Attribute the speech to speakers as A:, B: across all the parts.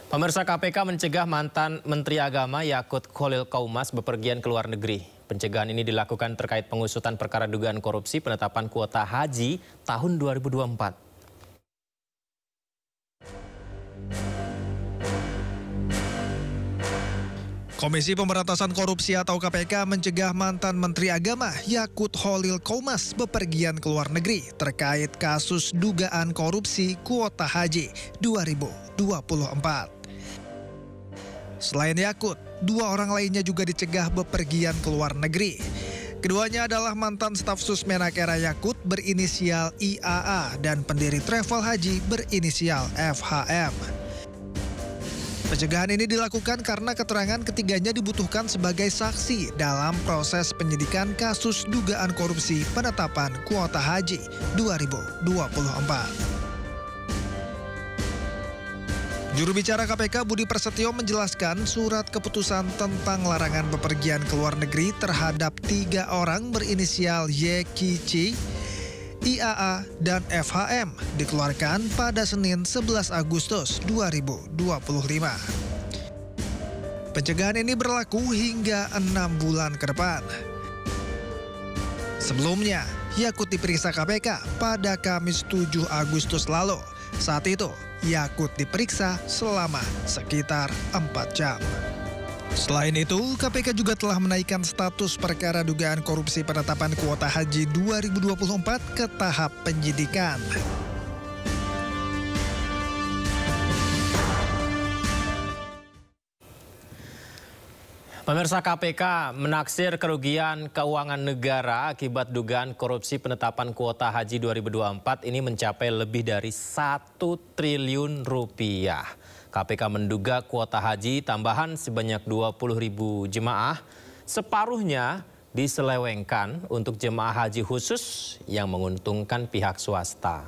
A: Pemirsa, KPK mencegah mantan Menteri Agama Yakut Kholil Qaumas bepergian ke luar negeri. Pencegahan ini dilakukan terkait pengusutan perkara dugaan korupsi penetapan kuota haji tahun 2024.
B: Komisi Pemberantasan Korupsi atau KPK mencegah mantan Menteri Agama Yakut Kholil Qaumas bepergian ke luar negeri terkait kasus dugaan korupsi kuota haji 2024. Selain Yakut, dua orang lainnya juga dicegah bepergian ke luar negeri. Keduanya adalah mantan staf Susmenak era Yakut berinisial IAA dan pendiri travel haji berinisial FHM. Pencegahan ini dilakukan karena keterangan ketiganya dibutuhkan sebagai saksi dalam proses penyidikan kasus dugaan korupsi penetapan kuota haji 2024. Juru bicara KPK Budi Prasetyo menjelaskan surat keputusan tentang larangan bepergian ke luar negeri terhadap 3 orang berinisial YKC, IAA, dan FHM dikeluarkan pada Senin 11 Agustus 2025. Pencegahan ini berlaku hingga 6 bulan ke depan. Sebelumnya, Yakut diperiksa KPK pada Kamis 7 Agustus lalu. Saat itu, Yakut diperiksa selama sekitar 4 jam. Selain itu, KPK juga telah menaikkan status perkara dugaan korupsi penetapan kuota haji 2024 ke tahap penyidikan.
A: Pemirsa, KPK menaksir kerugian keuangan negara akibat dugaan korupsi penetapan kuota haji 2024 ini mencapai lebih dari 1 triliun rupiah. KPK menduga kuota haji tambahan sebanyak 20.000 jemaah, separuhnya diselewengkan untuk jemaah haji khusus yang menguntungkan pihak swasta.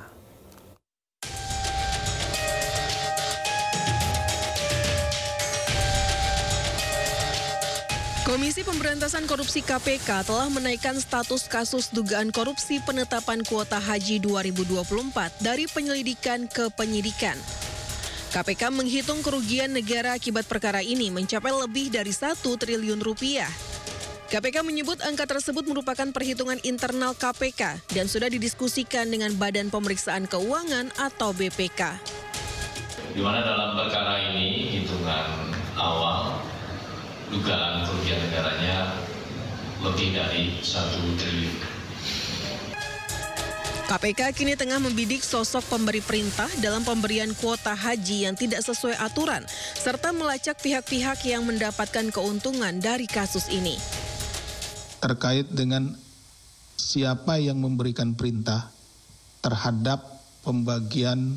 C: Komisi Pemberantasan Korupsi KPK telah menaikkan status kasus dugaan korupsi penetapan kuota haji 2024 dari penyelidikan ke penyidikan. KPK menghitung kerugian negara akibat perkara ini mencapai lebih dari 1 triliun rupiah. KPK menyebut angka tersebut merupakan perhitungan internal KPK dan sudah didiskusikan dengan Badan Pemeriksaan Keuangan atau BPK.
D: Di mana dalam perkara ini hitungan awal dugaan kerugian negaranya lebih dari 1 triliun.
C: KPK kini tengah membidik sosok pemberi perintah dalam pemberian kuota haji yang tidak sesuai aturan, serta melacak pihak-pihak yang mendapatkan keuntungan dari kasus ini.
E: Terkait dengan siapa yang memberikan perintah terhadap pembagian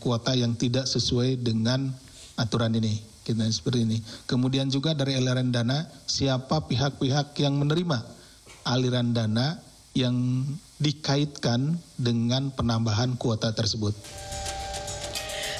E: kuota yang tidak sesuai dengan aturan ini. Kita seperti ini. Kemudian juga dari aliran dana, siapa pihak-pihak yang menerima aliran dana yang dikaitkan dengan penambahan kuota tersebut.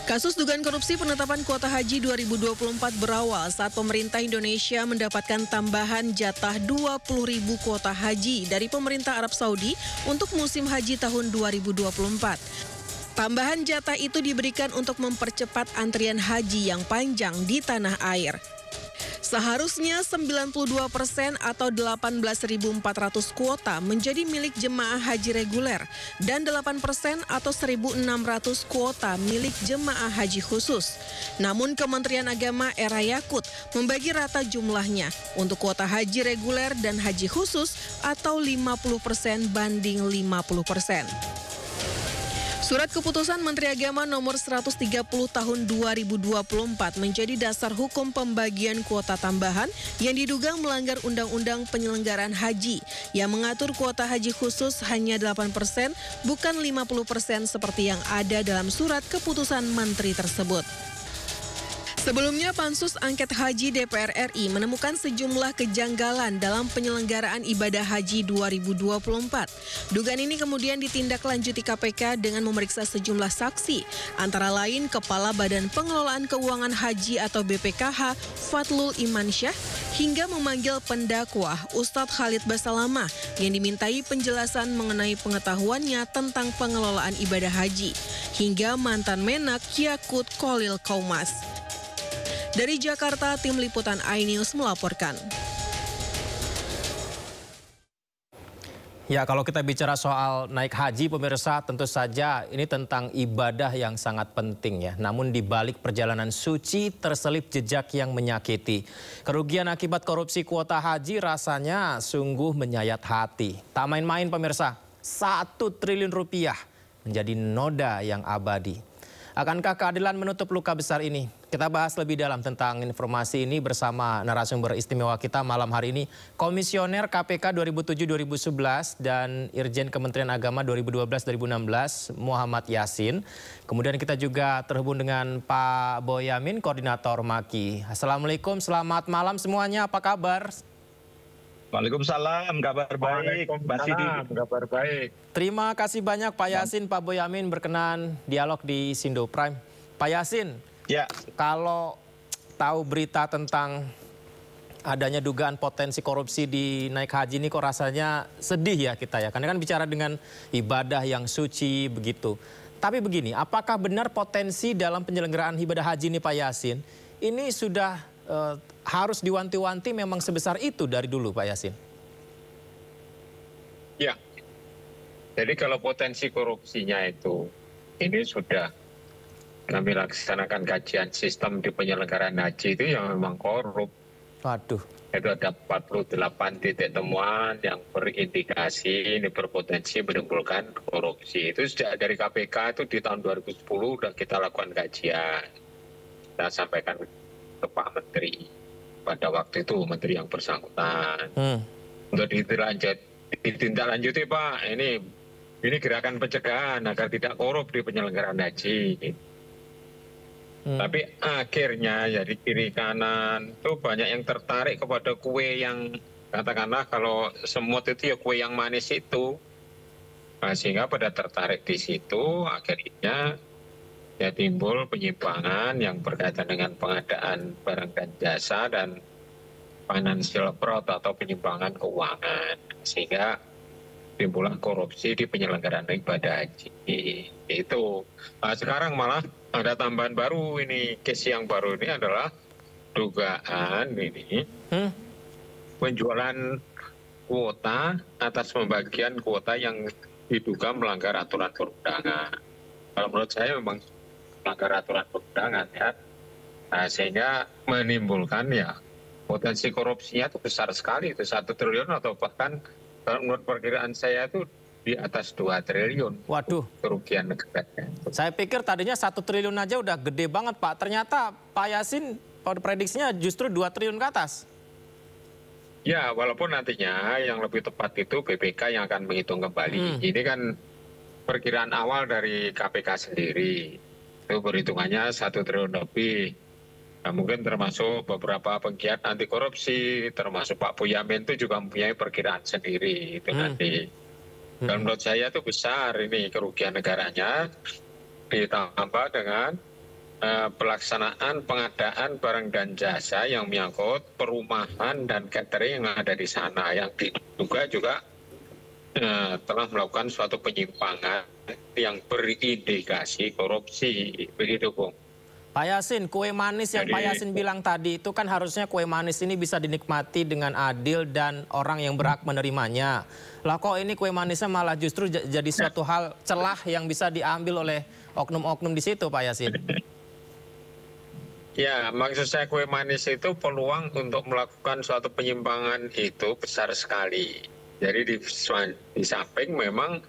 C: Kasus dugaan korupsi penetapan kuota haji 2024 berawal saat pemerintah Indonesia mendapatkan tambahan jatah 20.000 kuota haji dari pemerintah Arab Saudi untuk musim haji tahun 2024. Tambahan jatah itu diberikan untuk mempercepat antrian haji yang panjang di tanah air. Seharusnya 92% atau 18.400 kuota menjadi milik jemaah haji reguler dan 8% atau 1.600 kuota milik jemaah haji khusus. Namun Kementerian Agama era Yakut membagi rata jumlahnya untuk kuota haji reguler dan haji khusus atau 50% banding 50%. Surat keputusan Menteri Agama nomor 130 tahun 2024 menjadi dasar hukum pembagian kuota tambahan yang diduga melanggar Undang-Undang Penyelenggaraan Haji yang mengatur kuota haji khusus hanya 8%, bukan 50% seperti yang ada dalam surat keputusan Menteri tersebut. Sebelumnya, Pansus Angket Haji DPR RI menemukan sejumlah kejanggalan dalam penyelenggaraan ibadah haji 2024. Dugaan ini kemudian ditindaklanjuti KPK dengan memeriksa sejumlah saksi, antara lain Kepala Badan Pengelolaan Keuangan Haji atau BPKH, Fatlul Imansyah, hingga memanggil pendakwah Ustadz Khalid Basalamah yang dimintai penjelasan mengenai pengetahuannya tentang pengelolaan ibadah haji, hingga mantan Menak Yakut Kholil Qaumas. Dari Jakarta, tim liputan iNews melaporkan.
A: Ya, kalau kita bicara soal naik haji, pemirsa, tentu saja ini tentang ibadah yang sangat penting ya. Namun di balik perjalanan suci terselip jejak yang menyakiti. Kerugian akibat korupsi kuota haji rasanya sungguh menyayat hati. Tak main-main pemirsa, 1 triliun rupiah menjadi noda yang abadi. Akankah keadilan menutup luka besar ini? Kita bahas lebih dalam tentang informasi ini bersama narasumber istimewa kita malam hari ini, Komisioner KPK 2007-2011 dan Irjen Kementerian Agama 2012-2016, Muhammad Yasin. Kemudian kita juga terhubung dengan Pak Boyamin, Koordinator MAKI. Assalamualaikum, selamat malam semuanya, apa kabar?
F: Waalaikumsalam, kabar baik.
G: Kabar baik.
A: Terima kasih banyak Pak Yasin, Pak Boyamin berkenan dialog di Sindo Prime. Pak Yasin,
F: ya,
A: kalau tahu berita tentang adanya dugaan potensi korupsi di naik haji ini kok rasanya sedih ya kita ya. Karena kan bicara dengan ibadah yang suci begitu. Tapi begini, apakah benar potensi dalam penyelenggaraan ibadah haji ini Pak Yasin, ini sudah harus diwanti-wanti memang sebesar itu dari dulu Pak Yasin?
G: Ya, jadi kalau potensi korupsinya itu, ini sudah kami laksanakan kajian sistem di penyelenggaraan haji itu yang memang korup.
A: Waduh.
G: Itu ada 48 titik temuan yang berindikasi ini berpotensi menimbulkan korupsi. Itu sejak dari KPK itu di tahun 2010 sudah kita lakukan kajian. Kita sampaikan ke Pak Menteri pada waktu itu, Menteri yang bersangkutan. Untuk ditindaklanjuti Pak, ini gerakan pencegahan agar tidak korup di penyelenggaraan haji. Tapi akhirnya ya di kiri kanan itu banyak yang tertarik kepada kue yang katakanlah kalau semut itu ya kue yang manis itu. Nah, sehingga pada tertarik di situ akhirnya ya timbul penyimpangan yang berkaitan dengan pengadaan barang dan jasa dan financial fraud atau penyimpangan keuangan. Sehingga timbullah korupsi di penyelenggaraan ibadah haji. Itu. Nah, sekarang malah ada tambahan baru ini. Case yang baru ini adalah dugaan ini penjualan kuota atas pembagian kuota yang diduga melanggar aturan perundangan. Kalau menurut saya memang melanggar aturan perundangan ya. Nah, sehingga menimbulkan ya potensi korupsinya itu besar sekali, itu 1 triliun atau bahkan menurut perkiraan saya itu di atas 2 triliun.
A: Waduh.
G: Kerugian negara.
A: Saya pikir tadinya 1 triliun aja udah gede banget Pak. Ternyata Pak Yasin pada prediksinya justru 2 triliun ke atas.
G: Ya, walaupun nantinya yang lebih tepat itu BPK yang akan menghitung kembali. Ini kan perkiraan awal dari KPK sendiri. Itu perhitungannya 1 triliun lebih. Nah, mungkin termasuk beberapa penggiat anti korupsi, termasuk Pak Boyamin itu juga mempunyai perkiraan sendiri. Itu nanti. Dan menurut saya itu besar ini kerugian negaranya, ditambah dengan pelaksanaan pengadaan barang dan jasa yang menyangkut perumahan dan catering yang ada di sana, yang diduga juga telah melakukan suatu penyimpangan yang berindikasi korupsi. Begitu, Bung.
A: Pak Yasin, kue manis yang Pak Yasin bilang tadi itu kan harusnya kue manis ini bisa dinikmati dengan adil dan orang yang berhak menerimanya. Lah kok ini kue manisnya malah justru jadi suatu hal celah yang bisa diambil oleh oknum-oknum di situ Pak Yasin?
G: Ya, maksud saya kue manis itu peluang untuk melakukan suatu penyimpangan itu besar sekali. Jadi di samping memang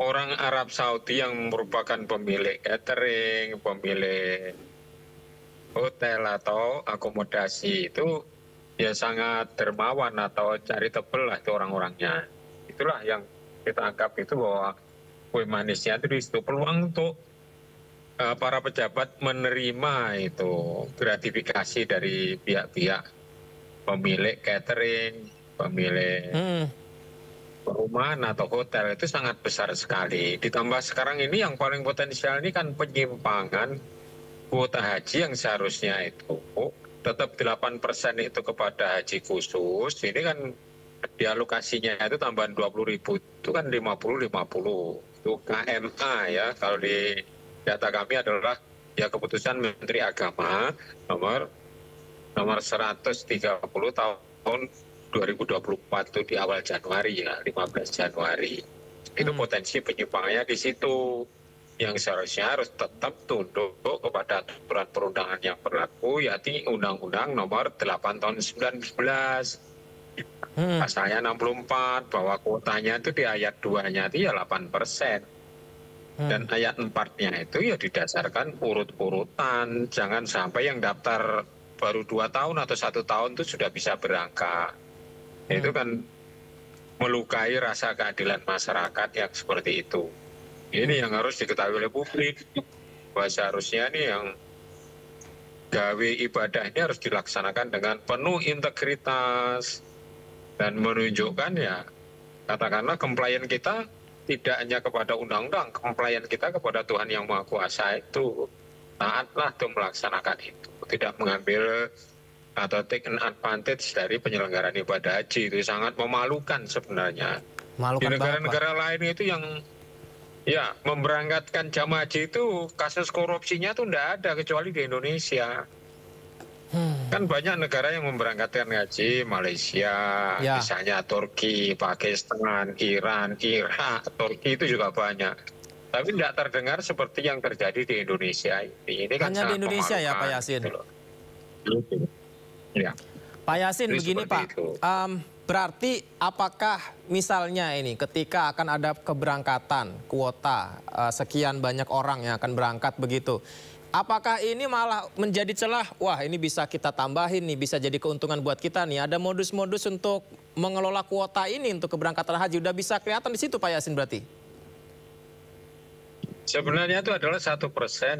G: orang Arab Saudi yang merupakan pemilik catering, pemilik hotel atau akomodasi itu ya sangat dermawan atau charitable lah itu orang-orangnya. Itulah yang kita anggap itu bahwa kue manisnya itu di situ peluang untuk para pejabat menerima itu gratifikasi dari pihak-pihak pemilik catering, pemilik perumahan atau hotel itu sangat besar sekali. Ditambah sekarang ini yang paling potensial ini kan penyimpangan kuota haji yang seharusnya itu tetap 8% itu kepada haji khusus. Ini kan dialokasinya itu tambahan 20.000 itu kan 50-50. Itu KMA ya, kalau di data kami adalah ya keputusan Menteri Agama nomor nomor 130 tahun 2024 itu di awal Januari ya, 15 Januari. Itu potensi penyimpangannya di situ. Yang seharusnya harus tetap tunduk kepada aturan perundangan yang berlaku, yaitu Undang-Undang nomor 8 tahun 19. Pasalnya 64, bahwa kuotanya itu di ayat 2-nya itu ya 8%. Dan ayat 4-nya itu ya didasarkan urut-urutan. Jangan sampai yang daftar baru 2 tahun atau 1 tahun itu sudah bisa berangkat. Itu kan melukai rasa keadilan masyarakat yang seperti itu. Ini yang harus diketahui oleh publik. Bahwa seharusnya nih yang gawe ibadah ini harus dilaksanakan dengan penuh integritas. Dan menunjukkan ya, katakanlah compliance kita tidak hanya kepada undang-undang, compliance kita kepada Tuhan Yang Maha Kuasa itu. Taatlah untuk melaksanakan itu. Tidak mengambil atau take an advantage dari penyelenggaraan ibadah haji. Itu sangat memalukan sebenarnya. Di negara-negara lain itu yang ya memberangkatkan jamaah haji itu kasus korupsinya tuh tidak ada kecuali di Indonesia. Kan banyak negara yang memberangkatkan haji, Malaysia, misalnya Turki, Pakistan, Iran, Irak, Turki itu juga banyak. Tapi tidak terdengar seperti yang terjadi di Indonesia ini. Ini kan
A: hanya di Indonesia ya Pak Yasin.
G: Ya.
A: Pak Yasin, begini Pak, berarti apakah misalnya ini ketika akan ada keberangkatan kuota sekian banyak orang yang akan berangkat begitu, apakah ini malah menjadi celah, wah ini bisa kita tambahin nih, bisa jadi keuntungan buat kita nih, ada modus-modus untuk mengelola kuota ini untuk keberangkatan haji, udah bisa kelihatan di situ Pak Yasin berarti?
G: Sebenarnya itu adalah 1%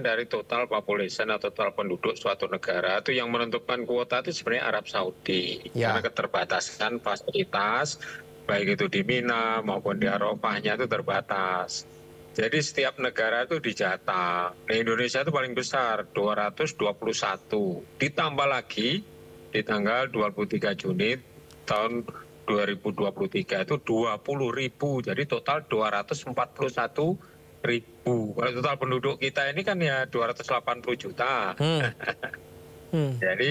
G: dari total population atau total penduduk suatu negara. Itu yang menentukan kuota itu sebenarnya Arab Saudi. Karena keterbatasan fasilitas, baik itu di Mina maupun di Arafahnya itu terbatas. Jadi setiap negara itu dijatah. Nah, Indonesia itu paling besar, 221. Ditambah lagi di tanggal 23 Juni tahun 2023 itu 20.000. Jadi total 241.000. Kalau total penduduk kita ini kan ya 280 juta. Jadi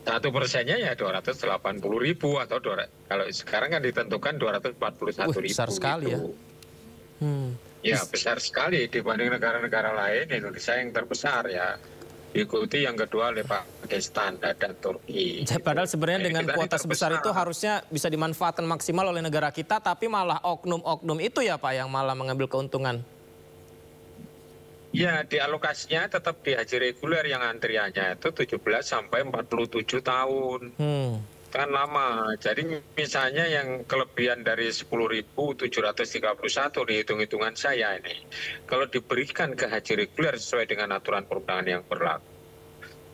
G: 1%-nya ya 280.000 atau kalau sekarang kan ditentukan 241.000.
A: Besar sekali ya.
G: Ya besar sekali dibanding negara-negara lain. Indonesia yang terbesar ya. Diikuti yang kedua oleh Pakistan dan Turki.
A: Padahal sebenarnya dengan kuota sebesar itu harusnya bisa dimanfaatkan maksimal oleh negara kita, tapi malah oknum-oknum itu ya Pak yang malah mengambil keuntungan.
G: Ya, dialokasinya tetap di haji reguler yang antriannya itu 17 sampai 47 tahun. Kan lama. Jadi misalnya yang kelebihan dari 10.731 di hitung-hitungan saya ini, kalau diberikan ke haji reguler sesuai dengan aturan perundangan yang berlaku,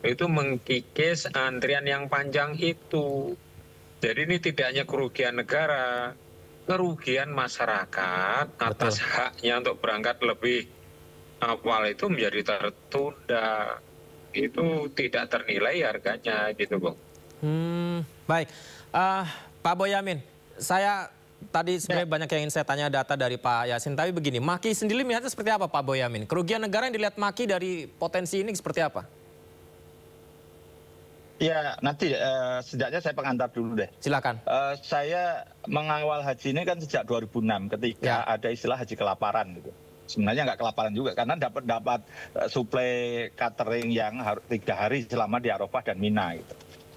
G: itu mengkikis antrian yang panjang itu. Jadi ini tidak hanya kerugian negara, kerugian masyarakat atas haknya untuk berangkat lebih awal itu menjadi tertunda. Itu tidak ternilai harganya gitu, Bang.
A: Baik, Pak Boyamin, saya tadi sebenarnya banyak yang ingin saya tanya data dari Pak Yasin, tapi begini, Maki sendiri melihatnya seperti apa Pak Boyamin? Kerugian negara yang dilihat Maki dari potensi ini seperti apa?
F: Ya, nanti sejaknya saya pengantar dulu deh.
A: Silakan.
F: Saya mengawal haji ini kan sejak 2006 ketika ada istilah haji kelaparan gitu. Sebenarnya nggak kelaparan juga karena dapat suplai catering yang 3 hari selama di Arafah dan Mina gitu.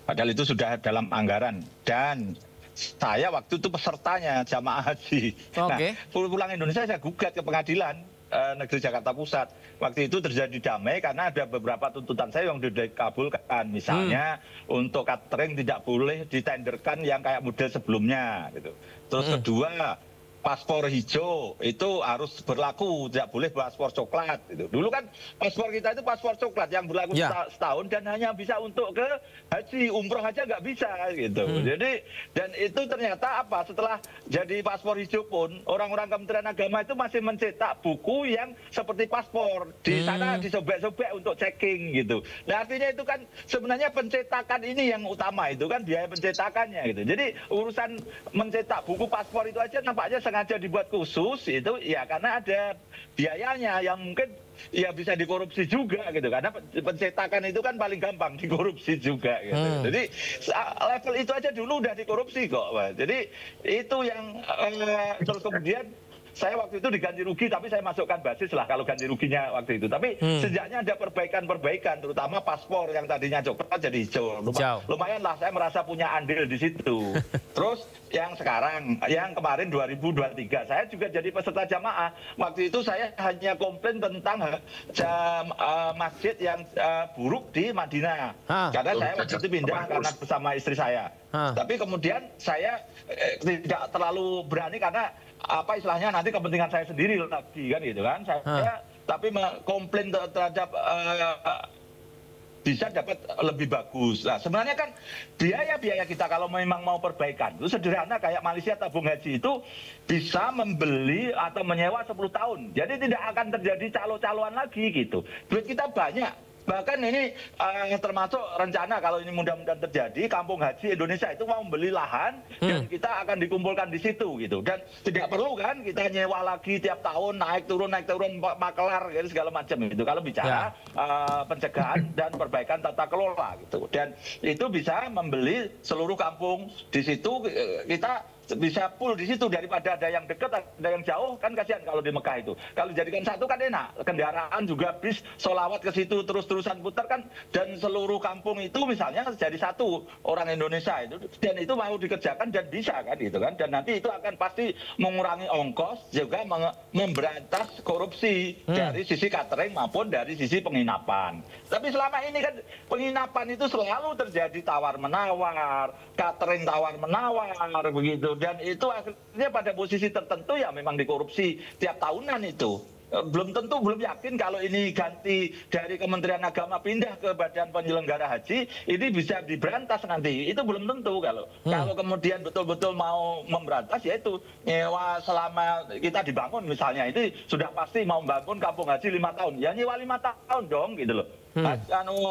F: Padahal itu sudah dalam anggaran dan saya waktu itu pesertanya jamaah haji. Nah, pulang Indonesia saya gugat ke pengadilan negeri Jakarta Pusat. Waktu itu terjadi damai karena ada beberapa tuntutan saya yang dikabulkan. Misalnya untuk catering tidak boleh ditenderkan yang kayak model sebelumnya. Gitu. Terus kedua, paspor hijau itu harus berlaku, tidak boleh paspor coklat. Gitu. Dulu kan paspor kita itu paspor coklat yang berlaku setahun dan hanya bisa untuk ke haji, umroh aja nggak bisa gitu. Jadi dan itu ternyata apa? Setelah jadi paspor hijau pun orang-orang Kementerian Agama itu masih mencetak buku yang seperti paspor di sana disobek-sobek untuk checking gitu. Nah artinya itu kan sebenarnya pencetakan ini yang utama itu kan biaya pencetakannya gitu. Jadi urusan mencetak buku paspor itu aja nampaknya sengaja dibuat khusus itu ya karena ada biayanya yang mungkin ya bisa dikorupsi juga gitu, karena pencetakan itu kan paling gampang dikorupsi juga gitu. Jadi level itu aja dulu udah dikorupsi kok, Pak. Jadi itu yang terus kemudian saya waktu itu diganti rugi, tapi saya masukkan basis lah kalau ganti ruginya waktu itu. Tapi sejaknya ada perbaikan-perbaikan, terutama paspor yang tadinya coklat jadi hijau. Lumayan lah, saya merasa punya andil di situ. Terus yang sekarang, yang kemarin 2023, saya juga jadi peserta jamaah. Waktu itu saya hanya komplain tentang masjid yang buruk di Madinah. Karena saya waktu itu pindah karena bersama istri saya. Tapi kemudian saya tidak terlalu berani karena apa istilahnya nanti kepentingan saya sendiri lagi kan gitu kan. Saya tapi komplain terhadap bisa dapat lebih bagus. Nah, sebenarnya kan biaya-biaya kita kalau memang mau perbaikan itu sederhana, kayak Malaysia tabung haji itu bisa membeli atau menyewa 10 tahun. Jadi tidak akan terjadi calo-caloan lagi gitu. Duit kita banyak. Bahkan ini termasuk rencana kalau ini mudah-mudahan terjadi, kampung haji Indonesia itu mau membeli lahan dan kita akan dikumpulkan di situ gitu. Dan tidak perlu kan kita nyewa lagi tiap tahun naik turun makelar gitu segala macam itu. Kalau bicara pencegahan dan perbaikan tata kelola gitu. Dan itu bisa membeli seluruh kampung di situ, kita bisa full di situ daripada ada yang dekat ada yang jauh, kan kasihan kalau di Mekah itu. Kalau dijadikan satu kan enak, kendaraan juga bis solawat ke situ terus-terusan putar kan, dan seluruh kampung itu misalnya jadi satu orang Indonesia itu, dan itu mau dikerjakan dan bisa kan gitu kan, dan nanti itu akan pasti mengurangi ongkos juga memberantas korupsi dari sisi catering maupun dari sisi penginapan. Tapi selama ini kan penginapan itu selalu terjadi tawar-menawar, catering tawar-menawar begitu. Dan itu akhirnya pada posisi tertentu ya memang dikorupsi tiap tahunan itu. Belum tentu, belum yakin kalau ini ganti dari Kementerian Agama pindah ke Badan Penyelenggara Haji, ini bisa diberantas nanti. Itu belum tentu kalau kemudian betul-betul mau memberantas, yaitu nyewa selama kita dibangun misalnya, itu sudah pasti mau bangun kampung haji 5 tahun. Ya nyewa 5 tahun dong gitu loh.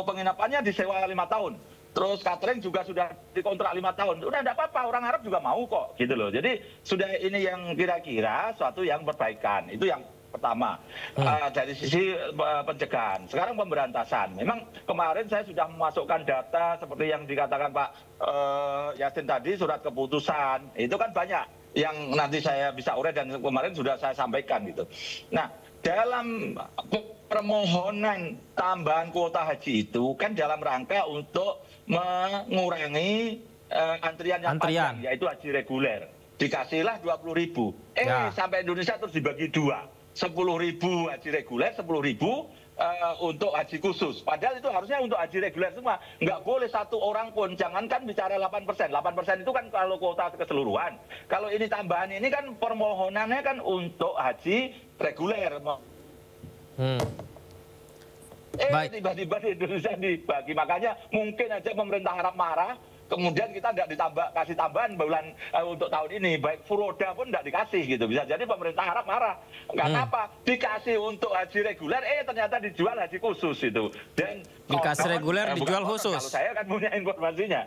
F: Penginapannya disewa 5 tahun. Terus catering juga sudah dikontrak 5 tahun. Udah tidak apa-apa, orang Arab juga mau kok gitu loh. Jadi sudah ini yang kira-kira suatu yang perbaikan. Itu yang pertama dari sisi pencegahan. Sekarang pemberantasan. Memang kemarin saya sudah memasukkan data seperti yang dikatakan Pak Yasin tadi, surat keputusan. Itu kan banyak yang nanti saya bisa urai dan kemarin sudah saya sampaikan gitu. Nah, dalam permohonan tambahan kuota haji itu kan dalam rangka untuk mengurangi antrian yang panjang, yaitu haji reguler. Dikasihlah 20.000. Sampai Indonesia terus dibagi 2. 10.000 haji reguler, 10.000 untuk haji khusus. Padahal itu harusnya untuk haji reguler semua. Nggak boleh satu orang pun, jangankan bicara 8%. 8% itu kan kalau kuota keseluruhan. Kalau ini tambahan ini kan permohonannya kan untuk haji reguler. Tiba-tiba di Indonesia dibagi. Makanya mungkin aja pemerintah Arab marah, kemudian kita tidak kasih tambahan bulan untuk tahun ini. Baik furoda pun tidak dikasih gitu. Bisa jadi pemerintah Arab marah. Karena apa? Dikasih untuk haji reguler, ternyata dijual haji khusus itu. Dan
A: dikasih reguler dijual khusus.
F: Kalau saya kan punya informasinya.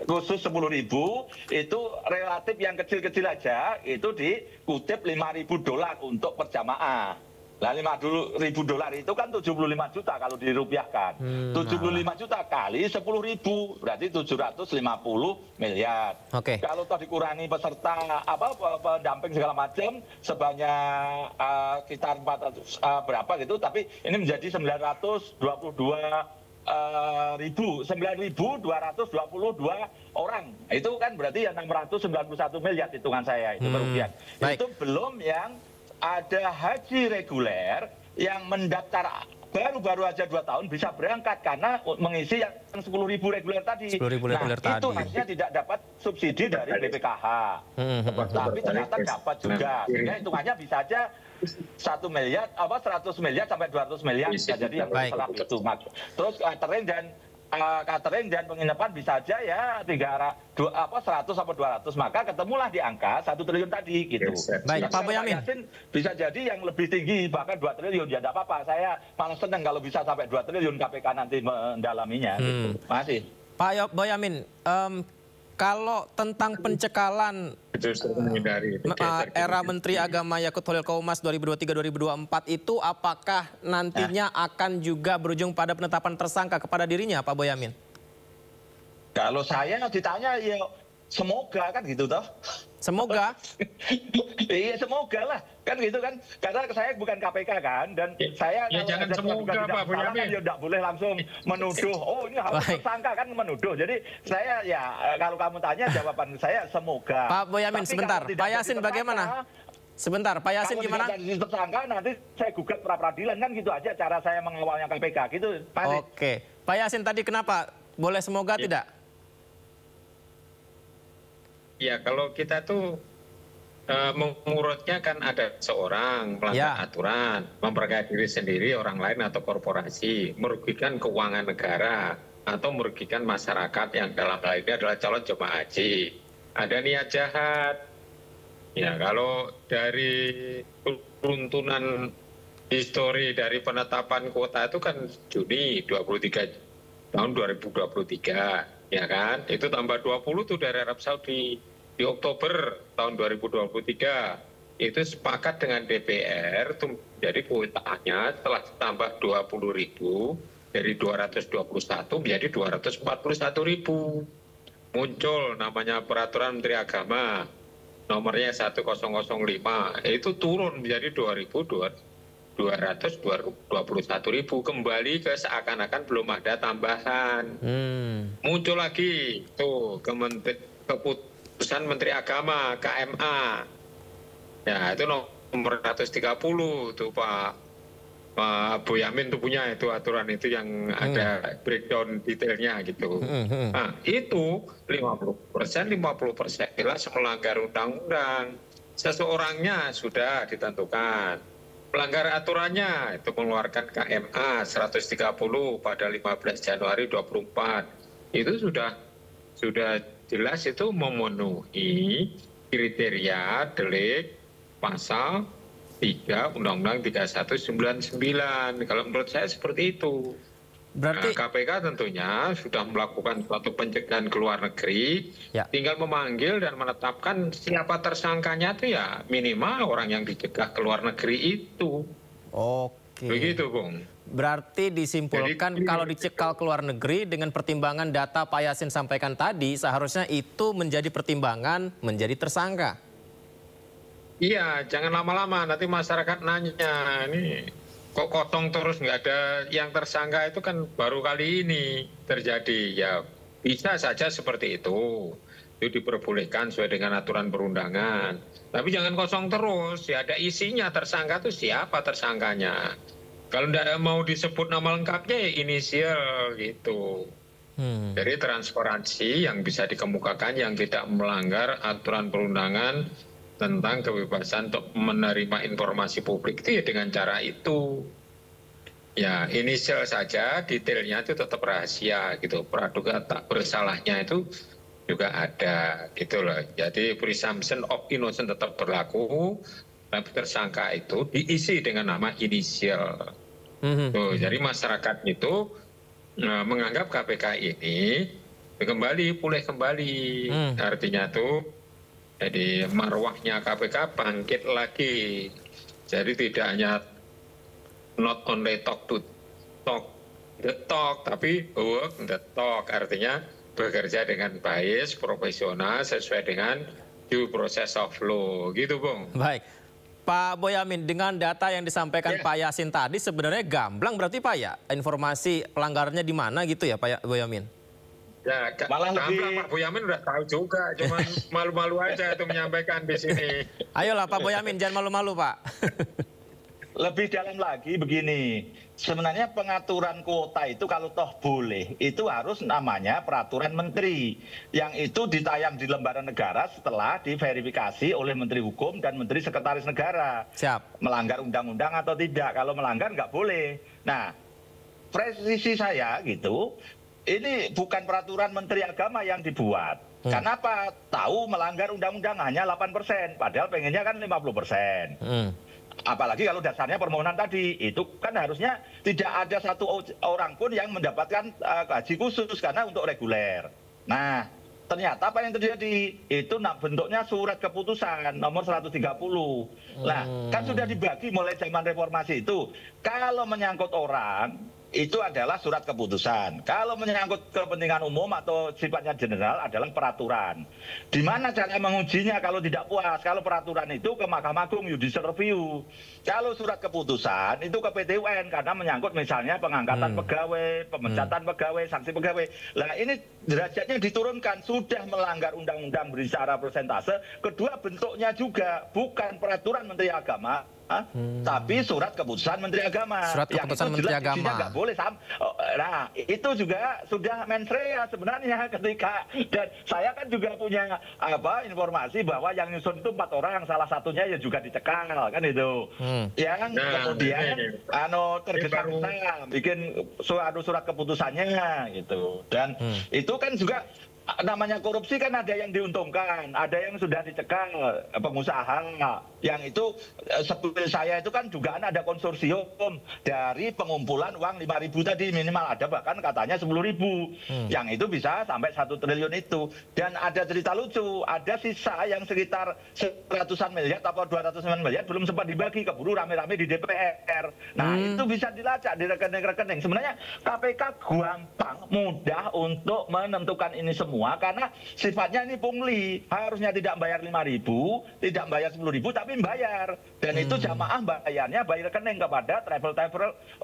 F: Khusus 10.000 itu relatif yang kecil-kecil aja itu dikutip $5.000 untuk perjamaah. Nah, $5.000 itu kan 75 juta kalau dirupiahkan. 75 juta kali 10.000 berarti 750 miliar. Kalau toh dikurangi peserta pendamping segala macam sebanyak sekitar 400 berapa gitu, tapi ini menjadi 9.222 orang. Itu kan berarti ya 691 miliar hitungan saya itu kerugian. Itu belum yang ada haji reguler yang mendaftar baru-baru aja 2 tahun bisa berangkat karena mengisi yang 10.000 reguler tadi.
A: 10.000 reguler
F: itu harusnya tidak dapat subsidi dari BPKH. Tapi ternyata dapat juga. Sehingga hitungannya bisa aja 1 miliar, 100 miliar sampai 200 miliar bisa jadi yang setelah itu. Terus catering dan penginapan bisa aja ya 100 sampai 200, maka ketemulah di angka 1 triliun tadi gitu.
A: Baik, Pak Boyamin.
F: Bisa jadi yang lebih tinggi bahkan 2 triliun ya tidak apa-apa. Saya malah senang kalau bisa sampai 2 triliun KPK nanti mendalaminya. Gitu. Makasih.
A: Pak Boyamin, Kalau tentang pencekalan era Menteri Agama Yakut Holil Qaumas 2023-2024 itu apakah nantinya akan juga berujung pada penetapan tersangka kepada dirinya, Pak Boyamin?
F: Kalau saya ditanya ya semoga kan gitu toh.
A: Semoga.
F: Iya semoga lah kan gitu kan, karena saya bukan KPK kan, dan saya
G: ya jangan semoga Pak Boyamin
F: kan, ya tidak boleh langsung menuduh oh ini harus tersangka kan, menuduh. Jadi saya ya kalau kamu tanya jawaban saya semoga.
A: Pak Boyamin sebentar, Pak Yasin bagaimana? Sebentar, Pak Yasin gimana?
F: Kalau tidak tersangka nanti saya gugat pra peradilan kan, gitu aja cara saya mengawalnya KPK gitu.
A: Oke, Pak Yasin tadi kenapa? Boleh semoga tidak?
G: Ya kalau kita tuh mengurutnya kan ada seorang melanggar aturan, memperkaya diri sendiri, orang lain atau korporasi, merugikan keuangan negara atau merugikan masyarakat yang dalam hal ini adalah calon jemaah haji. Ada niat jahat. Ya kalau dari runtunan histori dari penetapan kuota itu kan Juni 23 tahun 2023, ya kan? Itu tambah 20 tuh dari Arab Saudi. Di Oktober tahun 2023 itu sepakat dengan DPR tuh, jadi kuotanya telah ditambah 20.000 dari 221 menjadi 241.000. Muncul namanya Peraturan Menteri Agama nomornya 1005, itu turun menjadi 221.000, kembali ke seakan-akan belum ada tambahan. Muncul lagi tuh keputusan Menteri Agama KMA, ya itu nomor 130 tuh Pak Boyamin tuh punya itu aturan itu yang ada breakdown detailnya gitu. Nah itu 50% jelas melanggar undang-undang. Seseorangnya sudah ditentukan, pelanggar aturannya itu mengeluarkan KMA 130 pada 15 Januari 24, itu sudah jelas itu memenuhi kriteria delik pasal 3 Undang-Undang 3199. Kalau menurut saya seperti itu. Berarti KPK tentunya sudah melakukan suatu pencegahan ke luar negeri, tinggal memanggil dan menetapkan siapa tersangkanya itu ya minimal orang yang dicegah ke luar negeri itu. Oke. Begitu, Bung.
A: Berarti disimpulkan kalau dicekal ke luar negeri dengan pertimbangan data Pak Yasin sampaikan tadi, seharusnya itu menjadi pertimbangan menjadi tersangka.
G: Iya, jangan lama-lama nanti masyarakat nanya, ini kok kosong terus nggak ada yang tersangka, itu kan baru kali ini terjadi. Ya bisa saja seperti itu diperbolehkan sesuai dengan aturan perundangan. Tapi jangan kosong terus, ya ada isinya tersangka itu siapa tersangkanya. Kalau tidak mau disebut nama lengkapnya ya inisial gitu. Jadi transparansi yang bisa dikemukakan yang tidak melanggar aturan perundangan tentang kebebasan untuk menerima informasi publik itu ya dengan cara itu. Ya inisial saja, detailnya itu tetap rahasia gitu. Praduga tak bersalahnya itu juga ada gitu loh. Jadi presumption of innocence tetap berlaku, tapi tersangka itu diisi dengan nama inisial. Tuh, jadi masyarakat itu menganggap KPK ini pulih kembali. Artinya tuh jadi marwahnya KPK bangkit lagi. Jadi tidak hanya not only talk the talk, tapi work the talk. Artinya bekerja dengan baik, profesional, sesuai dengan due process of law. Gitu, Bung.
A: Baik. Pak Boyamin, dengan data yang disampaikan Pak Yasin tadi sebenarnya gamblang berarti Pak ya? Informasi pelanggarannya di mana gitu ya Pak Boyamin?
G: Ya, malah Pak Boyamin udah tahu juga, cuman malu-malu aja itu menyampaikan di sini.
A: Ayolah Pak Boyamin, jangan malu-malu Pak.
F: Lebih dalam lagi begini, sebenarnya pengaturan kuota itu kalau toh boleh, itu harus namanya peraturan menteri. Yang itu ditayang di lembaran negara setelah diverifikasi oleh Menteri Hukum dan Menteri Sekretaris Negara.
A: Siap. Melanggar
F: undang-undang atau tidak, kalau melanggar nggak boleh. Nah, presisi saya gitu, ini bukan peraturan Menteri Agama yang dibuat. Karena apa? Tahu melanggar undang-undang hanya 8%, padahal pengennya kan 50%. Apalagi kalau dasarnya permohonan tadi, itu kan harusnya tidak ada satu orang pun yang mendapatkan gaji khusus karena untuk reguler. Nah, ternyata apa yang terjadi? Itu bentuknya surat keputusan nomor 130. Nah, kan sudah dibagi mulai zaman reformasi itu. Kalau menyangkut orang, itu adalah surat keputusan. Kalau menyangkut kepentingan umum atau sifatnya general adalah peraturan. Di mana cara mengujinya kalau tidak puas? Kalau peraturan itu ke Mahkamah Agung judicial review. Kalau surat keputusan itu ke PT UN karena menyangkut misalnya pengangkatan pegawai, pemecatan pegawai, sanksi pegawai. Nah, ini derajatnya diturunkan, sudah melanggar undang-undang berbicara persentase. Kedua, bentuknya juga bukan peraturan Menteri Agama, tapi surat keputusan Menteri Agama.
A: Surat keputusan Menteri Agama.
F: Nggak boleh nah, itu juga sudah mens rea sebenarnya ketika, dan saya kan juga punya informasi bahwa yang nyusun itu 4 orang, salah satunya ya juga dicekal kan itu. Yang kemudian tergesa-gesa bikin surat keputusannya gitu. Dan itu kan juga namanya korupsi kan ada yang diuntungkan, ada yang sudah dicekal pengusaha. Yang itu seperti saya itu kan dugaan ada konsorsium dari pengumpulan uang 5.000 tadi minimal, ada bahkan katanya 10.000. Yang itu bisa sampai 1 triliun itu. Dan ada cerita lucu, ada sisa yang sekitar 100-an miliar atau 200 miliar belum sempat dibagi, keburu rame-rame di DPR. Nah, itu bisa dilacak di rekening-rekening. Sebenarnya KPK gampang, mudah untuk menentukan ini semua karena sifatnya ini pungli. Harusnya tidak bayar 5.000, tidak bayar 10.000, tapi bayar. Dan itu jamaah bayarnya bayar rekening kepada travel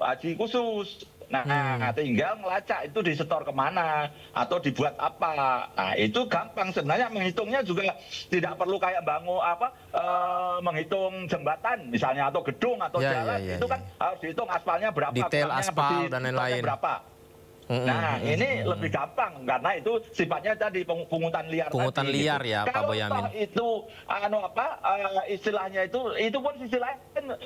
F: haji khusus. Nah, tinggal ngelacak itu disetor kemana atau dibuat apa. Nah, itu gampang sebenarnya, menghitungnya juga tidak perlu kayak menghitung jembatan misalnya atau gedung atau jalan. Itu kan harus dihitung aspalnya berapa,
A: detail aspal dan lain-lain
F: berapa. Nah, ini lebih gampang karena itu sifatnya tadi pungutan liar.
A: Pungutan
F: tadi,
A: liar
F: gitu.
A: ya, Pak Boyamin.
F: Kalau itu istilahnya itu pun sisi lain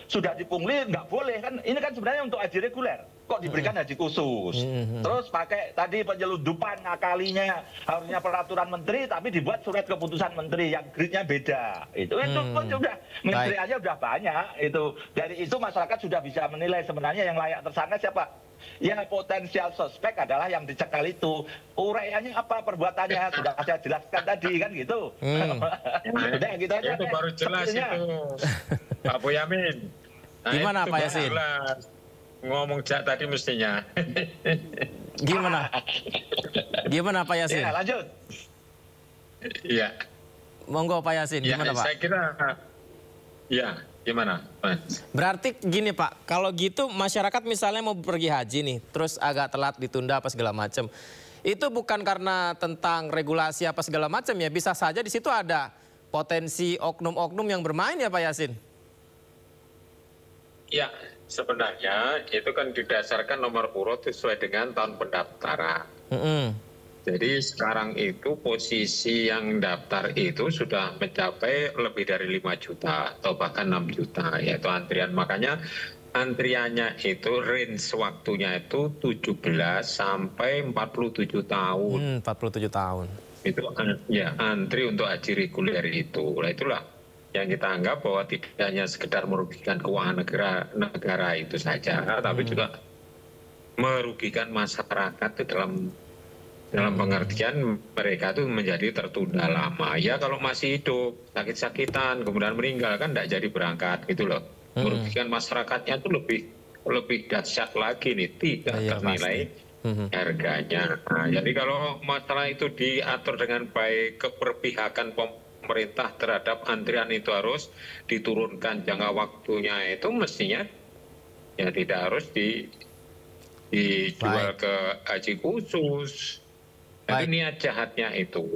F: sudah dipungli, nggak boleh kan? Ini kan sebenarnya untuk haji reguler, kok diberikan haji khusus. Terus pakai tadi penyelundupan ngakalinya, harusnya peraturan menteri tapi dibuat surat keputusan menteri yang gridnya beda. Itu pun sudah menteriannya udah banyak itu. Dari itu masyarakat sudah bisa menilai sebenarnya yang layak tersangka siapa. Ya, potensial suspek adalah yang dicekal itu. Uraiannya apa, perbuatannya sudah saya jelaskan tadi kan gitu.
G: Udah gitu aja. Itu baru jelas itu, Pak Boyamin. Nah,
A: gimana Pak Yasin?
G: Ngomong tadi mestinya.
A: Gimana Pak Yasin?
F: Ya, lanjut.
G: Iya.
A: Monggo Pak Yasin, gimana Pak?
G: Saya kira, ya. Gimana, Pak?
A: Berarti gini Pak, kalau gitu masyarakat misalnya mau pergi haji nih, terus agak telat ditunda apa segala macam, itu bukan karena tentang regulasi apa segala macam ya, bisa saja di situ ada potensi oknum-oknum yang bermain ya Pak Yasin?
G: Ya, sebenarnya itu kan didasarkan nomor urut sesuai dengan tahun pendaftaran. Jadi sekarang itu posisi yang daftar itu sudah mencapai lebih dari 5 juta atau bahkan 6 juta, yaitu antrian. Makanya antriannya itu range waktunya itu 17 sampai 47 tahun.
A: 47 tahun.
G: Itu ya antri untuk haji reguler itu. Nah, itulah yang kita anggap bahwa tidak hanya sekedar merugikan keuangan negara itu saja, tapi juga merugikan masyarakat itu dalam pengertian mereka itu menjadi tertunda lama. Ya kalau masih hidup, sakit-sakitan, kemudian meninggal kan tidak jadi berangkat gitu loh. Merugikan masyarakatnya itu lebih dahsyat lagi nih, tidak ternilai harganya. Nah, jadi kalau masalah itu diatur dengan baik, keberpihakan pemerintah terhadap antrian itu harus diturunkan jangka waktunya, itu mestinya ya tidak harus dijual ke haji khusus. Jadi niat jahatnya itu,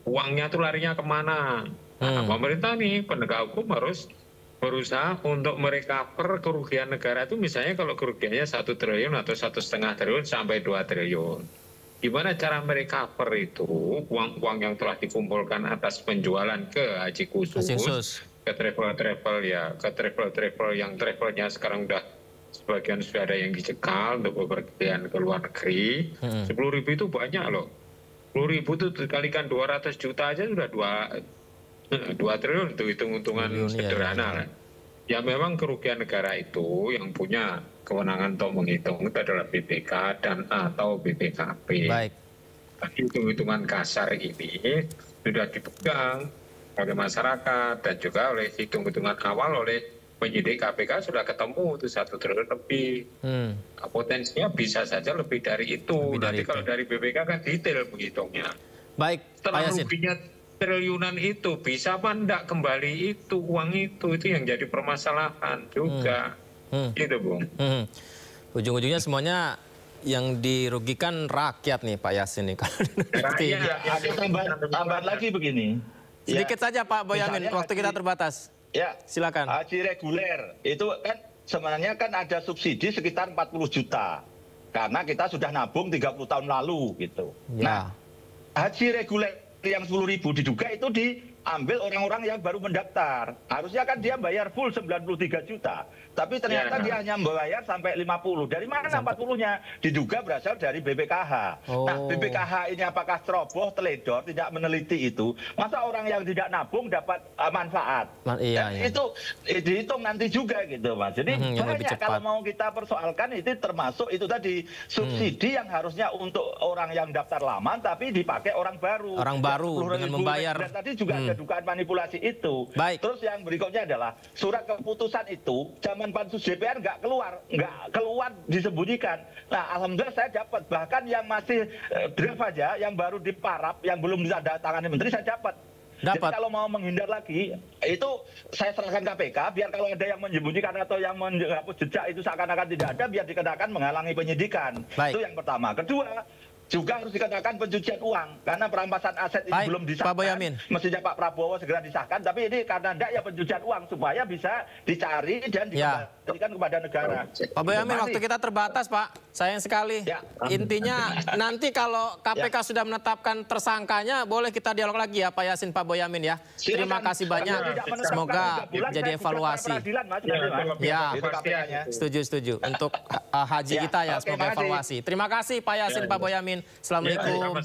G: uangnya tuh larinya kemana? Nah, pemerintah nih, penegak hukum harus berusaha untuk merecover kerugian negara itu, misalnya kalau kerugiannya 1 triliun atau 1,5 triliun sampai 2 triliun. Gimana cara merecover itu uang-uang yang telah dikumpulkan atas penjualan ke haji khusus, ke travel-travel ya, ke travel-travel yang travelnya sekarang sebagian sudah ada yang dicekal untuk bepergian ke luar negeri. 10.000 itu banyak loh. 10.000 itu dikalikan 200 juta aja sudah 2 triliun itu hitung-hitungan sederhana. Ya memang kerugian negara itu yang punya kewenangan untuk menghitung itu adalah BPK dan atau BPKP.
A: Baik.
G: hitung-hitungan kasar ini sudah dipegang oleh masyarakat dan juga oleh hitung-hitungan awal oleh penyidik KPK sudah ketemu itu 1 triliun lebih. Potensinya bisa saja lebih dari itu. Nanti kalau dari BPK kan detail menghitungnya.
A: Baik, Pak Yasin.
G: Ruginya triliunan itu bisa apa enggak kembali itu uang itu yang jadi permasalahan juga. Gitu, Bung.
A: Ujung-ujungnya semuanya yang dirugikan rakyat nih Pak Yasin nih kalau
F: ada tambahan lagi begini.
A: Sedikit saja Pak Boyamin, waktu kita terbatas.
F: Ya,
A: silakan.
F: Haji reguler itu kan sebenarnya kan ada subsidi sekitar 40 juta karena kita sudah nabung 30 tahun lalu gitu.
A: Ya.
F: Nah, haji reguler yang 10.000 diduga itu diambil orang-orang yang baru mendaftar. Harusnya kan dia bayar full 93 juta. Tapi ternyata dia hanya membayar sampai 50. Dari mana 40-nya? Diduga berasal dari BPKH. Nah, BPKH ini apakah ceroboh, teledor, tidak meneliti itu? Masa orang yang tidak nabung dapat manfaat? Itu dihitung nanti juga gitu, Mas. Jadi banyak kalau mau kita persoalkan itu termasuk itu tadi subsidi yang harusnya untuk orang yang daftar lama tapi dipakai orang baru.
A: Orang baru dengan membayar.
F: Dan tadi juga ada dugaan manipulasi itu.
A: Baik.
F: Terus yang berikutnya adalah surat keputusan itu zaman Pansus DPR nggak keluar disembunyikan. Nah, alhamdulillah saya dapat. Bahkan yang masih draft aja, yang baru diparap, yang belum ditandatangani menteri saya dapat. Jadi kalau mau menghindar lagi, itu saya serahkan KPK, biar kalau ada yang menyembunyikan atau yang menghapus jejak itu seakan-akan tidak ada, biar dikenakan menghalangi penyidikan. Itu yang pertama. Kedua, juga harus dikatakan pencucian uang karena perampasan aset ini belum disahkan.
A: Pak Boyamin.
F: Mestinya Pak Prabowo segera disahkan, tapi ini karena tidak ya pencucian uang supaya bisa dicari dan dikembalikan kepada negara.
A: Pak Boyamin, waktu kita terbatas Pak, sayang sekali. Intinya nanti kalau KPK sudah menetapkan tersangkanya, boleh kita dialog lagi ya Pak Yasin, Pak Boyamin ya. Terima kasih banyak. Semoga jadi evaluasi. Ya, setuju. Untuk haji kita ya, semoga evaluasi. Terima kasih Pak Yasin, Pak Boyamin. Assalamualaikum.